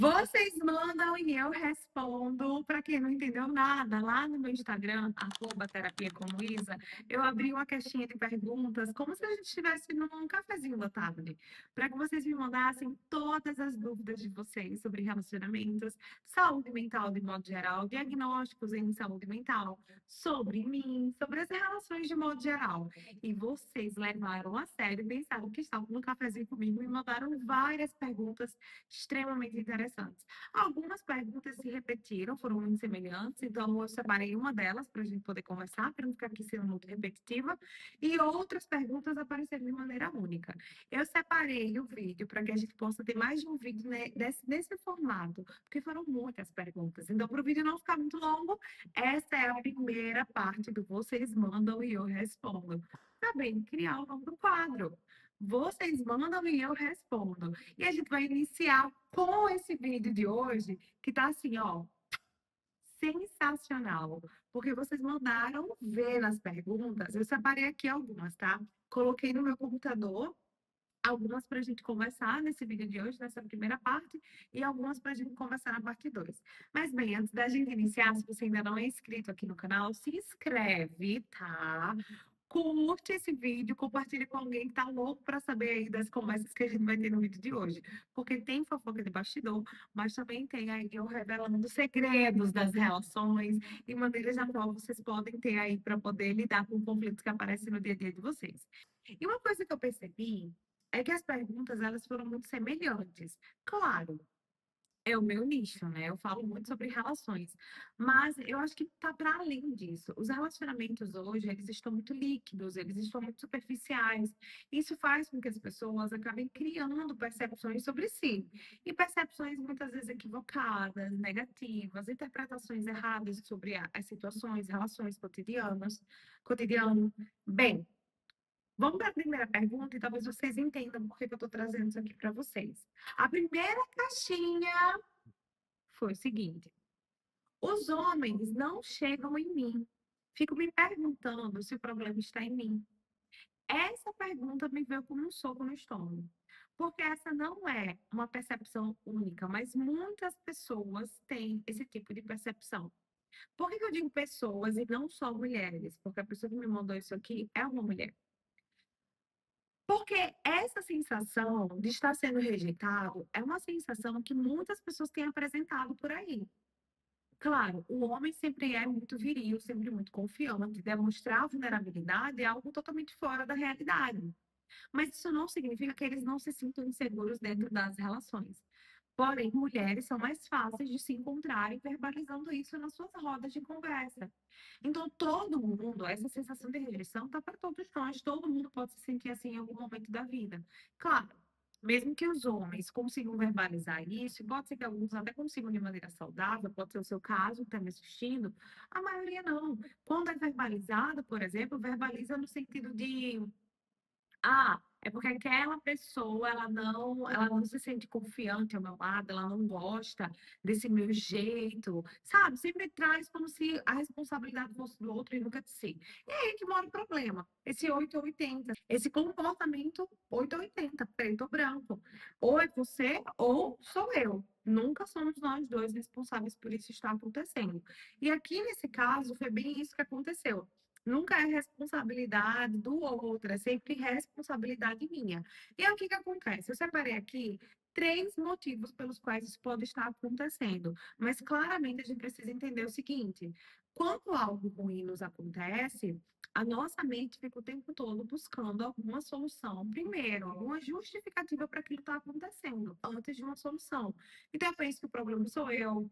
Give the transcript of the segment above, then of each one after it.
Vocês mandam e eu respondo. Para quem não entendeu nada, lá no meu Instagram, @terapia com Luísa, eu abri uma caixinha de perguntas, como se a gente estivesse num cafezinho da tarde, para que vocês me mandassem todas as dúvidas de vocês sobre relacionamentos, saúde mental de modo geral, diagnósticos em saúde mental, sobre mim, sobre as relações de modo geral. E vocês levaram a sério, pensaram que estavam no cafezinho comigo e mandaram várias perguntas extremamente interessantes. Algumas perguntas se repetiram, foram muito semelhantes, então eu separei uma delas para a gente poder conversar, para não ficar aqui sendo muito repetitiva, e outras perguntas apareceram de maneira única. Eu separei o vídeo para que a gente possa ter mais de um vídeo, né, desse formato, porque foram muitas perguntas. Então, para o vídeo não ficar muito longo, essa é a primeira parte do Vocês Mandam e Eu Respondo. Tá bem, criar o nome do quadro. Vocês mandam e eu respondo. E a gente vai iniciar com esse vídeo de hoje, que tá assim, ó, sensacional. Porque vocês mandaram ver nas perguntas. Eu separei aqui algumas, tá? Coloquei no meu computador algumas para a gente conversar nesse vídeo de hoje, nessa primeira parte, e algumas para a gente conversar na parte 2. Mas bem, antes da gente iniciar, se você ainda não é inscrito aqui no canal, se inscreve, tá? Curte esse vídeo, compartilhe com alguém que tá louco para saber aí das conversas que a gente vai ter no vídeo de hoje. Porque tem fofoca de bastidor, mas também tem aí eu revelando segredos das relações e maneiras na qual vocês podem ter aí para poder lidar com conflitos que aparecem no dia a dia de vocês. E uma coisa que eu percebi é que as perguntas elas foram muito semelhantes. Claro, é o meu nicho, né? Eu falo muito sobre relações, mas eu acho que está para além disso. Os relacionamentos hoje, eles estão muito líquidos, eles estão muito superficiais. Isso faz com que as pessoas acabem criando percepções sobre si, e percepções muitas vezes equivocadas, negativas, interpretações erradas sobre as situações, relações cotidiano. Bem, vamos para a primeira pergunta e talvez vocês entendam por que que eu estou trazendo isso aqui para vocês. A primeira caixinha foi o seguinte: os homens não chegam em mim. Fico me perguntando se o problema está em mim. Essa pergunta me veio como um soco no estômago. Porque essa não é uma percepção única, mas muitas pessoas têm esse tipo de percepção. Por que que eu digo pessoas e não só mulheres? Porque a pessoa que me mandou isso aqui é uma mulher. Porque essa sensação de estar sendo rejeitado é uma sensação que muitas pessoas têm apresentado por aí. Claro, o homem sempre é muito viril, sempre muito confiante, demonstrar vulnerabilidade é algo totalmente fora da realidade. Mas isso não significa que eles não se sintam inseguros dentro das relações. Porém, mulheres são mais fáceis de se encontrarem verbalizando isso nas suas rodas de conversa. Então, todo mundo, essa sensação de rejeição está para todos nós, todo mundo pode se sentir assim em algum momento da vida. Claro, mesmo que os homens consigam verbalizar isso, e pode ser que alguns até consigam de maneira saudável, pode ser o seu caso, que está me assistindo, a maioria não. Quando é verbalizado, por exemplo, verbaliza no sentido de é porque aquela pessoa, ela não se sente confiante ao meu lado, ela não gosta desse meu jeito, sabe? Sempre traz como se a responsabilidade fosse do outro e nunca de si. E é aí que mora o problema. Esse 8 ou 80, esse comportamento 8 ou 80, preto ou branco. Ou é você ou sou eu. Nunca somos nós dois responsáveis por isso estar acontecendo. E aqui nesse caso foi bem isso que aconteceu. Nunca é responsabilidade do outro, é sempre responsabilidade minha. E aí o que que acontece? Eu separei aqui 3 motivos pelos quais isso pode estar acontecendo, mas claramente a gente precisa entender o seguinte: quando algo ruim nos acontece, a nossa mente fica o tempo todo buscando alguma solução primeiro, alguma justificativa para aquilo que está acontecendo, antes de uma solução. Então eu penso que o problema sou eu,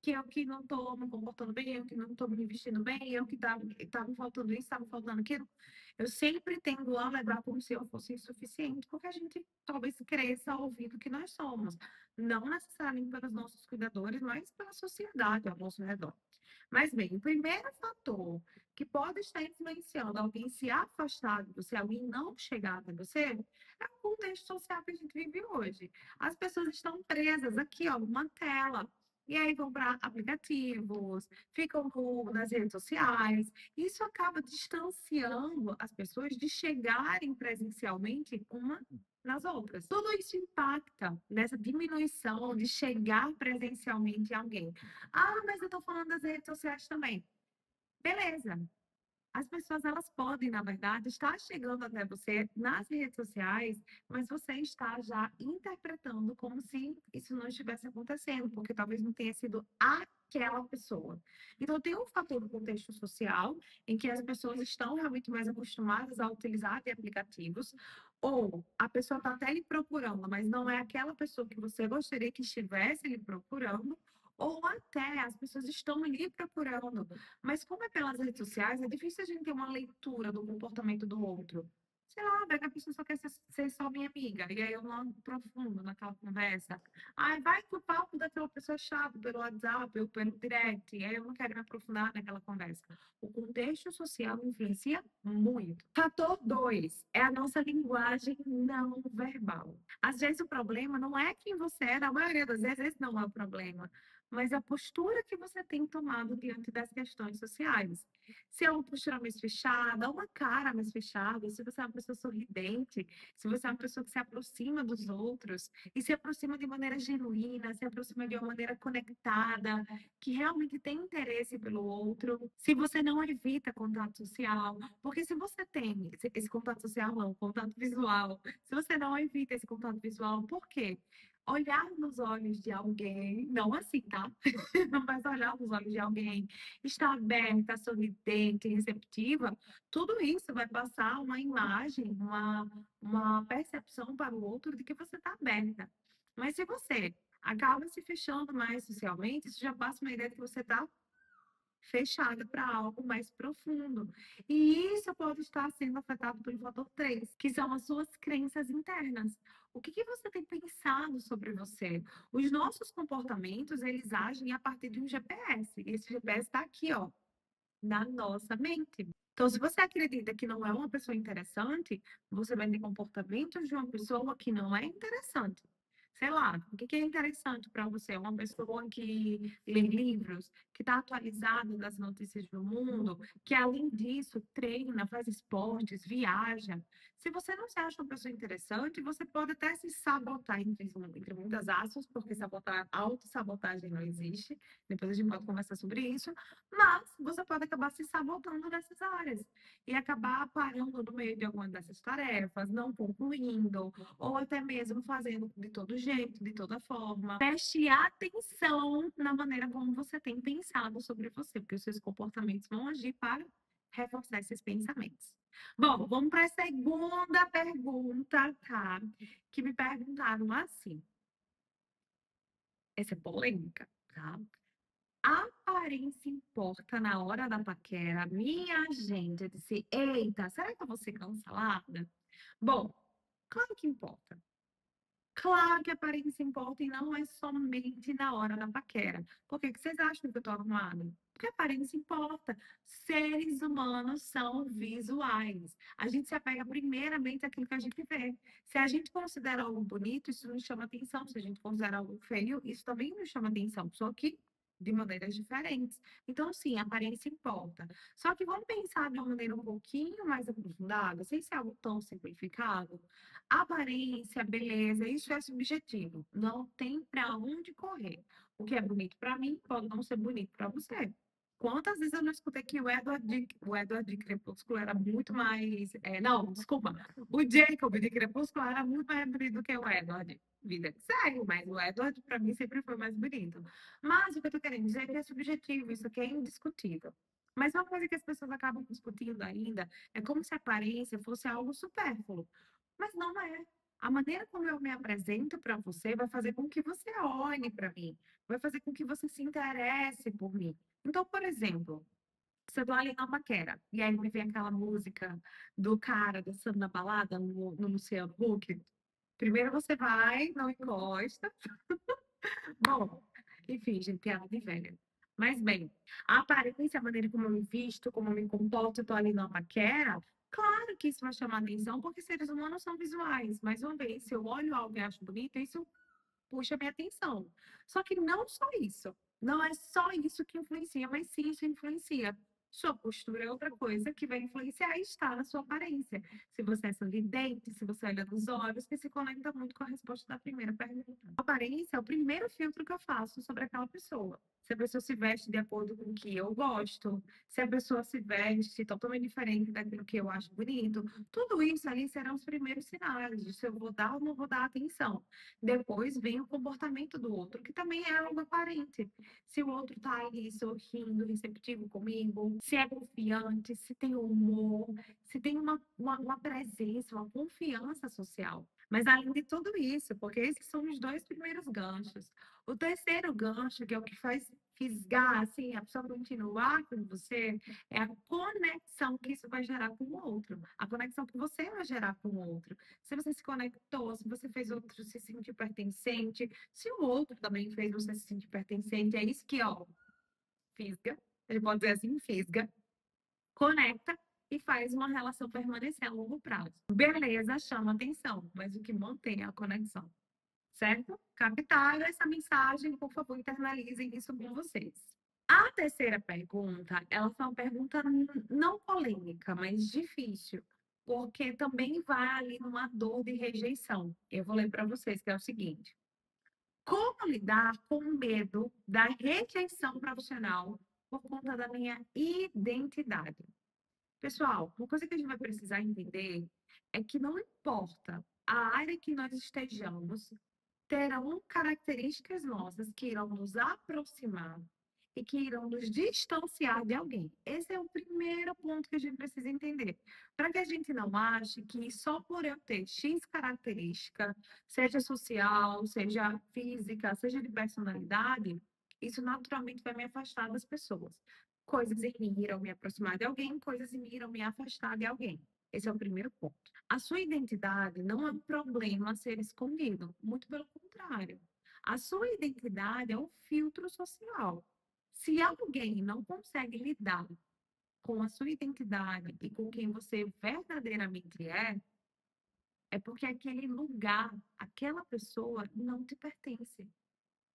que eu que não estou me comportando bem, eu que não estou me vestindo bem, eu que tá me faltando isso, tá me faltando aquilo. Eu sempre tendo a levar como se eu fosse insuficiente, porque a gente talvez cresça ouvindo que nós somos. Não necessariamente pelos nossos cuidadores, mas pela sociedade ao nosso redor. Mas bem, o primeiro fator que pode estar influenciando alguém se afastar de você, alguém não chegar até você, é o contexto social que a gente vive hoje. As pessoas estão presas aqui, ó, numa tela. E aí vão para aplicativos, ficam nas redes sociais. Isso acaba distanciando as pessoas de chegarem presencialmente uma nas outras. Tudo isso impacta nessa diminuição de chegar presencialmente em alguém. Ah, mas eu estou falando das redes sociais também. Beleza. As pessoas, elas podem, na verdade, estar chegando até você nas redes sociais, mas você está já interpretando como se isso não estivesse acontecendo, porque talvez não tenha sido aquela pessoa. Então, tem um fator do contexto social, em que as pessoas estão realmente mais acostumadas a utilizar de aplicativos, ou a pessoa está até lhe procurando, mas não é aquela pessoa que você gostaria que estivesse lhe procurando, ou até as pessoas estão lhe procurando, mas como é pelas redes sociais, é difícil a gente ter uma leitura do comportamento do outro. Sei lá, vai que a pessoa só quer ser só minha amiga, e aí eu não aprofundo naquela conversa. Aí vai que o papo daquela pessoa é chato pelo WhatsApp ou pelo direct, e aí eu não quero me aprofundar naquela conversa. O contexto social influencia muito. Fator 2 é a nossa linguagem não verbal. Às vezes o problema não é quem você é, na maioria das vezes esse não é o problema, mas a postura que você tem tomado diante das questões sociais. Se é uma postura mais fechada, uma cara mais fechada, se você é uma pessoa sorridente, se você é uma pessoa que se aproxima dos outros e se aproxima de maneira genuína, se aproxima de uma maneira conectada, que realmente tem interesse pelo outro, se você não evita contato social, porque se você tem esse contato social, não, contato visual, se você não evita esse contato visual, por quê? Olhar nos olhos de alguém, não assim, tá? Mas olhar nos olhos de alguém, estar aberta, sorridente, receptiva, tudo isso vai passar uma imagem, uma percepção para o outro de que você está aberta. Mas se você acaba se fechando mais socialmente, isso já passa uma ideia de que você está fechada para algo mais profundo. E isso pode estar sendo afetado pelo fator 3, que são as suas crenças internas. O que que você tem pensado sobre você? Os nossos comportamentos, eles agem a partir de um GPS. E esse GPS está aqui, ó, na nossa mente. Então, se você acredita que não é uma pessoa interessante, você vai ter comportamentos de uma pessoa que não é interessante. Sei lá, o que que é interessante para você? Uma pessoa que lê livros, que está atualizada das notícias do mundo, que além disso treina, faz esportes, viaja. Se você não se acha uma pessoa interessante, você pode até se sabotar, entre muitas aspas, porque sabotar, autossabotagem não existe. Depois a gente pode conversar sobre isso. Mas você pode acabar se sabotando nessas áreas e acabar parando no meio de alguma dessas tarefas, não concluindo, ou até mesmo fazendo de todo jeito, de toda forma. Preste atenção na maneira como você tem pensado sobre você, porque os seus comportamentos vão agir para reforçar esses pensamentos. Bom, vamos para a segunda pergunta, tá? Que me perguntaram assim. Essa é polêmica, tá? A aparência importa na hora da paquera. Minha gente, eu disse, eita, será que eu vou ser cancelada? Bom, claro que importa. Claro que a aparência importa e não é somente na hora da paquera. Por que que vocês acham que eu tô arrumada? Porque a aparência importa. Seres humanos são visuais. A gente se apega primeiramente àquilo que a gente vê. Se a gente considera algo bonito, isso nos chama atenção. Se a gente considera algo feio, isso também nos chama atenção. Só que de maneiras diferentes. Então, sim, a aparência importa. Só que vamos pensar de uma maneira um pouquinho mais aprofundada, sem ser algo tão simplificado. Aparência, beleza, isso é subjetivo. Não tem para onde correr. O que é bonito para mim pode não ser bonito para você. Quantas vezes eu não escutei que o Edward de Crepúsculo era muito mais. Não, desculpa. O Jacob de Crepúsculo era muito mais bonito do que o Edward. Vida que segue, mas o Edward, para mim, sempre foi mais bonito. Mas o que eu estou querendo dizer é que é subjetivo, isso aqui é indiscutível. Mas uma coisa que as pessoas acabam discutindo ainda é como se a aparência fosse algo supérfluo. Mas não é. A maneira como eu me apresento para você vai fazer com que você olhe para mim, vai fazer com que você se interesse por mim. Então, por exemplo, você está ali na paquera, e aí me vem aquela música do cara dançando na balada no Luciano Huck. Primeiro você vai, não encosta. Bom, enfim, gente, piada de velha. Mas bem, a aparência, a maneira como eu me visto, como eu me comporto, eu tô ali na paquera, claro que isso vai chamar atenção, porque seres humanos são visuais. Mais uma vez, se eu olho algo e acho bonito, isso puxa minha atenção. Só que não só isso. Não é só isso que influencia, mas sim isso influencia. Sua postura é outra coisa que vai influenciar e estar na sua aparência. Se você é sorridente, se você olha nos olhos, que se conecta muito com a resposta da primeira pergunta. A aparência é o primeiro filtro que eu faço sobre aquela pessoa. Se a pessoa se veste de acordo com o que eu gosto, se a pessoa se veste totalmente diferente daquilo que eu acho bonito, tudo isso ali serão os primeiros sinais de se eu vou dar ou não vou dar atenção. Depois vem o comportamento do outro, que também é algo aparente. Se o outro está ali sorrindo, receptivo comigo, se é confiante, se tem humor, se tem uma presença, uma confiança social. Mas além de tudo isso, porque esses são os dois primeiros ganchos. O terceiro gancho, que é o que faz fisgar, assim, a pessoa continuar com você, é a conexão que isso vai gerar com o outro. A conexão que você vai gerar com o outro. Se você se conectou, se você fez o outro se sentir pertencente, se o outro também fez você se sentir pertencente, é isso que, ó, fisga, ele pode dizer assim, fisga, conecta e faz uma relação permanecer a longo prazo. Beleza, chama atenção, mas o que mantém é a conexão, certo? Captaram essa mensagem, por favor, internalizem isso com vocês. A terceira pergunta, ela foi uma pergunta não polêmica, mas difícil, porque também vai ali numa dor de rejeição. Eu vou ler para vocês, que é o seguinte: como lidar com o medo da rejeição profissional por conta da minha identidade? Pessoal, uma coisa que a gente vai precisar entender é que não importa a área que nós estejamos, terão características nossas que irão nos aproximar e que irão nos distanciar de alguém. Esse é o primeiro ponto que a gente precisa entender. Para que a gente não ache que só por eu ter X característica, seja social, seja física, seja de personalidade, isso naturalmente vai me afastar das pessoas. Coisas em mim irão me aproximar de alguém, coisas em mim irão me afastar de alguém. Esse é o primeiro ponto. A sua identidade não é um problema a ser escondido, muito pelo contrário. A sua identidade é um filtro social. Se alguém não consegue lidar com a sua identidade e com quem você verdadeiramente é porque aquele lugar, aquela pessoa não te pertence.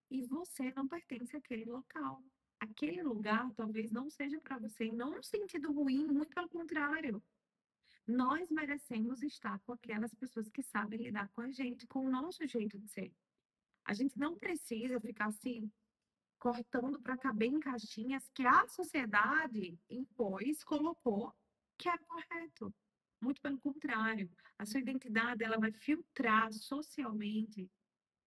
E você não pertence àquele local. Aquele lugar talvez não seja para você, e não no sentido ruim, muito pelo contrário. Nós merecemos estar com aquelas pessoas que sabem lidar com a gente, com o nosso jeito de ser. A gente não precisa ficar assim, cortando para caber em caixinhas que a sociedade impôs, colocou, que é correto. Muito pelo contrário, a sua identidade ela vai filtrar socialmente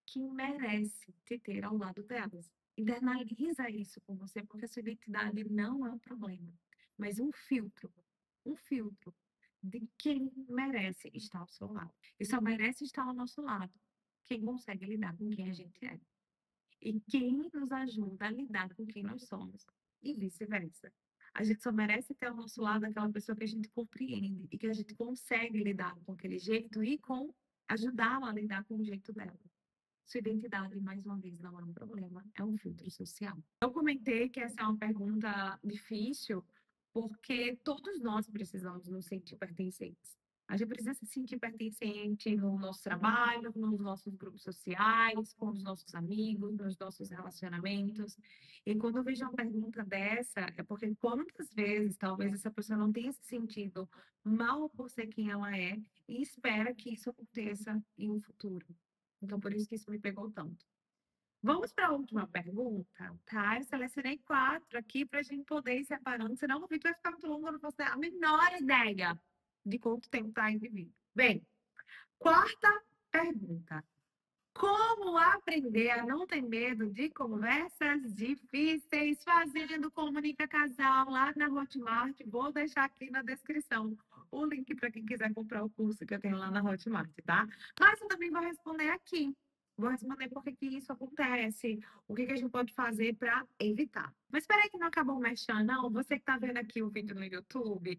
quem merece te ter ao lado delas. Internaliza isso com você, porque a sua identidade não é um problema, mas um filtro de quem merece estar ao seu lado. E só merece estar ao nosso lado quem consegue lidar com quem a gente é. E quem nos ajuda a lidar com quem nós somos. E vice-versa. A gente só merece ter ao nosso lado aquela pessoa que a gente compreende e que a gente consegue lidar com aquele jeito e com ajudá-la a lidar com o jeito dela. Sua identidade, mais uma vez, não é um problema, é um filtro social. Eu comentei que essa é uma pergunta difícil, porque todos nós precisamos nos sentir pertencentes. A gente precisa se sentir pertencente no nosso trabalho, nos nossos grupos sociais, com os nossos amigos, nos nossos relacionamentos. E quando eu vejo uma pergunta dessa, é porque quantas vezes talvez essa pessoa não tenha se sentido mal por ser quem ela é e espera que isso aconteça em um futuro. Então, por isso que isso me pegou tanto. Vamos para a última pergunta, tá? Eu selecionei 4 aqui para a gente poder ir separando, senão o vídeo vai ficar muito longo, eu não posso ter a menor ideia de quanto tempo está em vídeo. Bem, quarta pergunta. Como aprender a não ter medo de conversas difíceis fazendo Comunica Casal lá na Hotmart? Vou deixar aqui na descrição o link para quem quiser comprar o curso que eu tenho lá na Hotmart, tá? Mas eu também vou responder aqui. Vou responder por que isso acontece, o que a gente pode fazer para evitar. Mas espera aí que não acabou o merchan, não. Você que está vendo aqui o vídeo no YouTube,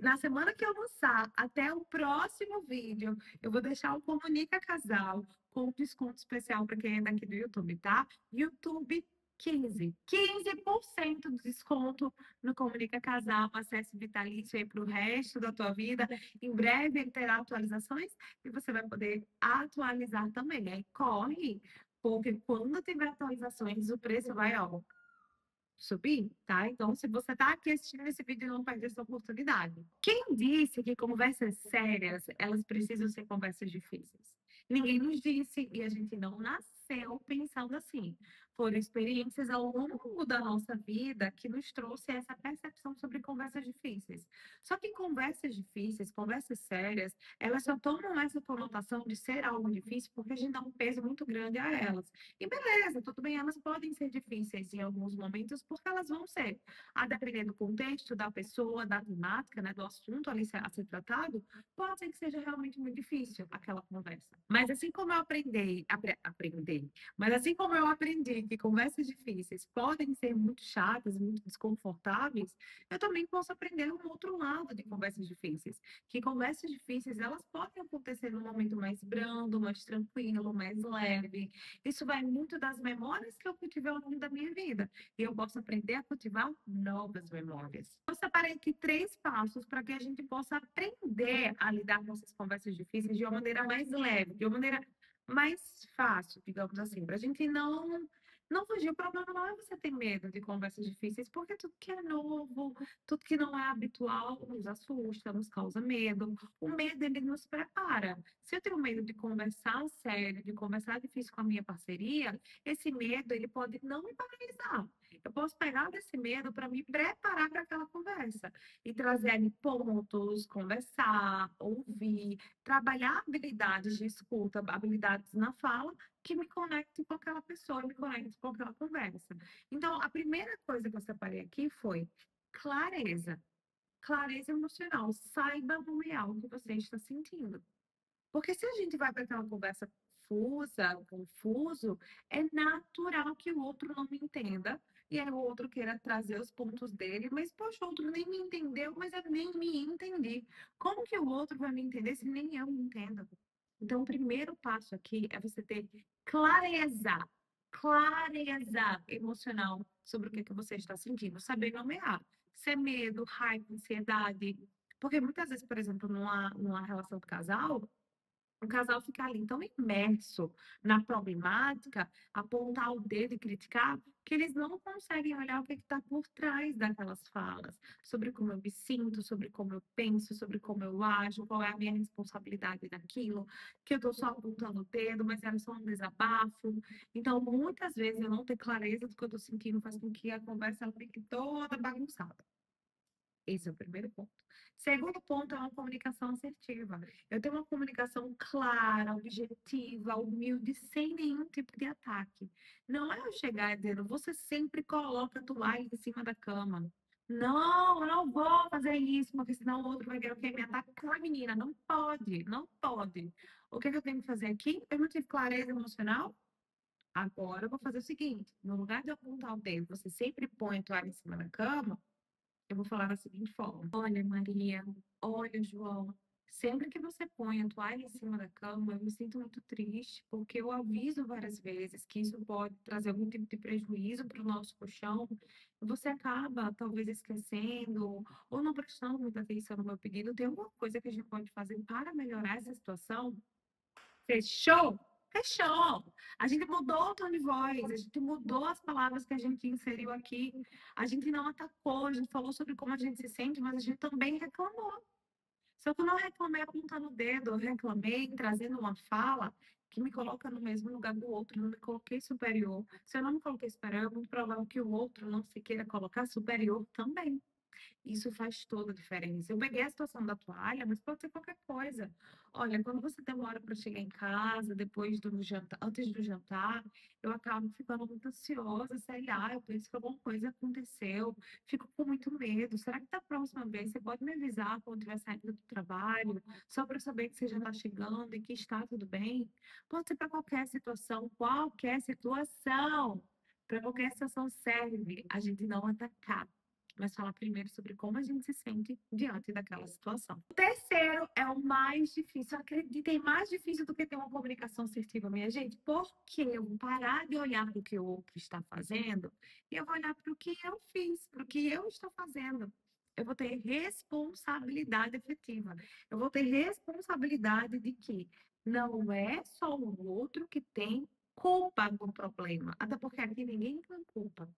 na semana que eu lançar, até o próximo vídeo, eu vou deixar o Comunica Casal com desconto especial para quem é daqui do YouTube, tá? YouTube 15% de desconto no Comunica Casal, acesso vitalício aí para o resto da tua vida. Em breve ele terá atualizações e você vai poder atualizar também. Aí corre, porque quando tiver atualizações, o preço vai, ó, subir, tá? Então, se você tá aqui assistindo esse vídeo, não perde essa oportunidade. Quem disse que conversas sérias, elas precisam ser conversas difíceis? Ninguém nos disse e a gente não nasceu pensando assim. Foram experiências ao longo da nossa vida que nos trouxe essa percepção sobre conversas difíceis. Só que conversas difíceis, conversas sérias, elas só tomam essa conotação de ser algo difícil porque a gente dá um peso muito grande a elas. E beleza, tudo bem, elas podem ser difíceis em alguns momentos, porque elas vão ser. A depender do contexto, da pessoa, da temática, né, do assunto ali a ser tratado, pode ser que seja realmente muito difícil aquela conversa. Mas assim como eu aprendi, mas assim como eu aprendi que conversas difíceis podem ser muito chatas, muito desconfortáveis, eu também posso aprender um outro lado de conversas difíceis. Que conversas difíceis, elas podem acontecer num momento mais brando, mais tranquilo, mais leve. Isso vai muito das memórias que eu cultivei ao longo da minha vida. E eu posso aprender a cultivar novas memórias. Eu separei aqui 3 passos para que a gente possa aprender a lidar com essas conversas difíceis de uma maneira mais leve, de uma maneira mais fácil, digamos assim, para a gente não fugir. O problema não é você ter medo de conversas difíceis, porque tudo que é novo, tudo que não é habitual, nos assusta, nos causa medo. O medo, ele nos prepara. Se eu tenho medo de conversar sério, de conversar difícil com a minha parceria, esse medo, ele pode não me paralisar. Eu posso pegar desse medo para me preparar para aquela conversa e trazer ali pontos, conversar, ouvir, trabalhar habilidades de escuta, habilidades na fala, que me conectem com aquela pessoa, me conectem com aquela conversa. Então, a primeira coisa que eu separei aqui foi clareza. Clareza emocional. Saiba o real que você está sentindo. Porque se a gente vai para aquela conversa confusa, confuso, é natural que o outro não me entenda e aí o outro queira trazer os pontos dele, mas poxa, o outro nem me entendeu, mas eu nem me entendi. Como que o outro vai me entender se nem eu me entendo? Então, o primeiro passo aqui é você ter clareza, clareza emocional sobre o que, que você está sentindo, saber nomear. Se é medo, raiva, ansiedade. Porque muitas vezes, por exemplo, numa relação de casal, o casal fica ali tão imerso na problemática, apontar o dedo e criticar, que eles não conseguem olhar o que está por trás daquelas falas, sobre como eu me sinto, sobre como eu penso, sobre como eu ajo, qual é a minha responsabilidade naquilo, que eu estou só apontando o dedo, mas era só um desabafo. Então, muitas vezes, eu não ter clareza do que eu estou sentindo faz com que a conversa ela fique toda bagunçada. Esse é o primeiro ponto. Segundo ponto é uma comunicação assertiva. Eu tenho uma comunicação clara, objetiva, humilde, sem nenhum tipo de ataque. Não é eu chegar dizendo, você sempre coloca a toalha em cima da cama. Não, eu não vou fazer isso, porque senão o outro vai querer o quê? Me atacar, menina. Não pode, não pode. O que é que eu tenho que fazer aqui? Eu não tive clareza emocional? Agora eu vou fazer o seguinte: no lugar de eu apontar o dedo, você sempre põe a toalha em cima da cama, eu vou falar da seguinte forma: olha, Maria, olha, João, sempre que você põe a toalha em cima da cama, eu me sinto muito triste, porque eu aviso várias vezes que isso pode trazer algum tipo de prejuízo para o nosso colchão. E você acaba, talvez, esquecendo ou não prestando muita atenção no meu pedido. Tem alguma coisa que a gente pode fazer para melhorar essa situação? Fechou? Fechou. A gente mudou o tom de voz, a gente mudou as palavras que a gente inseriu aqui. A gente não atacou, a gente falou sobre como a gente se sente, mas a gente também reclamou. Só que eu não reclamei apontando o dedo, eu reclamei trazendo uma fala que me coloca no mesmo lugar do outro, não me coloquei superior. Se eu não me coloquei superior, é muito provável que o outro não se queira colocar superior também. Isso faz toda a diferença. Eu peguei a situação da toalha, mas pode ser qualquer coisa. Olha, quando você demora para chegar em casa, depois do jantar, antes do jantar, eu acabo ficando muito ansiosa, sei lá, eu penso que alguma coisa aconteceu, fico com muito medo. Será que da próxima vez você pode me avisar quando estiver saindo do trabalho, só para eu saber que você já está chegando e que está tudo bem? Pode ser para qualquer situação, qualquer situação. Para qualquer situação serve a gente não atacar, mas falar primeiro sobre como a gente se sente diante daquela situação. O terceiro é o mais difícil. Acreditem, mais difícil do que ter uma comunicação assertiva, minha gente, porque eu vou parar de olhar para o que o outro está fazendo e eu vou olhar para o que eu fiz, para o que eu estou fazendo. Eu vou ter responsabilidade efetiva. Eu vou ter responsabilidade de que não é só o outro que tem culpa do problema, até porque aqui ninguém tem culpa.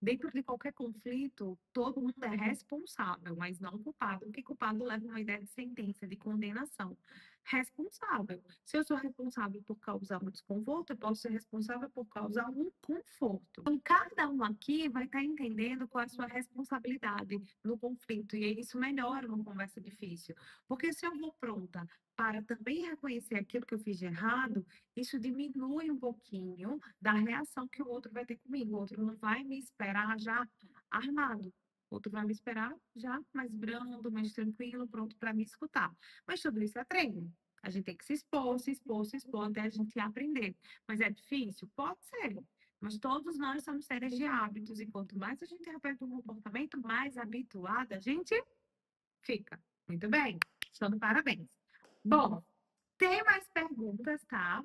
dentro de qualquer conflito, todo mundo é responsável, mas não culpado, porque culpado leva uma ideia de sentença, de condenação. Responsável. Se eu sou responsável por causar um desconforto, eu posso ser responsável por causar um conforto. Então, cada um aqui vai estar entendendo qual é a sua responsabilidade no conflito, e aí isso melhora uma conversa difícil. Porque se eu vou pronta para também reconhecer aquilo que eu fiz de errado, isso diminui um pouquinho da reação que o outro vai ter comigo. O outro não vai me esperar já armado. O outro vai me esperar já mais brando, mais tranquilo, pronto para me escutar. Mas tudo isso é treino. A gente tem que se expor, se expor, se expor até a gente aprender. Mas é difícil? Pode ser. Mas todos nós somos seres de hábitos. E quanto mais a gente repete um comportamento, mais habituada a gente fica. Muito bem. Estou de parabéns. Bom, tem mais perguntas, tá?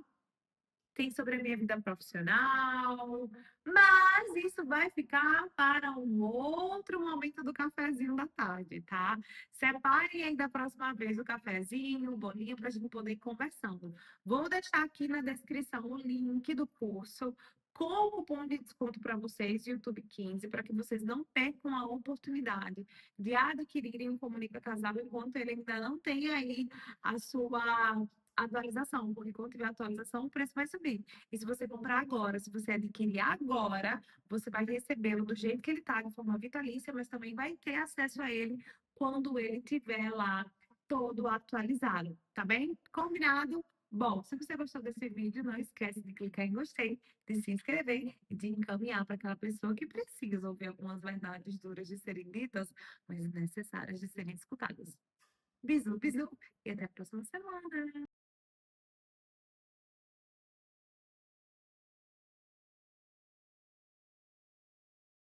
Tem sobre a minha vida profissional, mas isso vai ficar para um outro momento do cafezinho da tarde, tá? Separem aí da próxima vez o cafezinho, o bolinho, para a gente poder ir conversando. Vou deixar aqui na descrição o link do curso com cupom de desconto para vocês, YouTube 15, para que vocês não percam a oportunidade de adquirirem o Comunica Casal enquanto ele ainda não tem aí a sua atualização, porque quando tiver atualização, o preço vai subir. E se você comprar agora, se você adquirir agora, você vai recebê-lo do jeito que ele está, de forma vitalícia, mas também vai ter acesso a ele quando ele tiver lá todo atualizado, tá bem? Combinado? Bom, se você gostou desse vídeo, não esquece de clicar em gostei, de se inscrever e de encaminhar para aquela pessoa que precisa ouvir algumas verdades duras de serem ditas, mas necessárias de serem escutadas. Bisu, bisu, e até a próxima semana.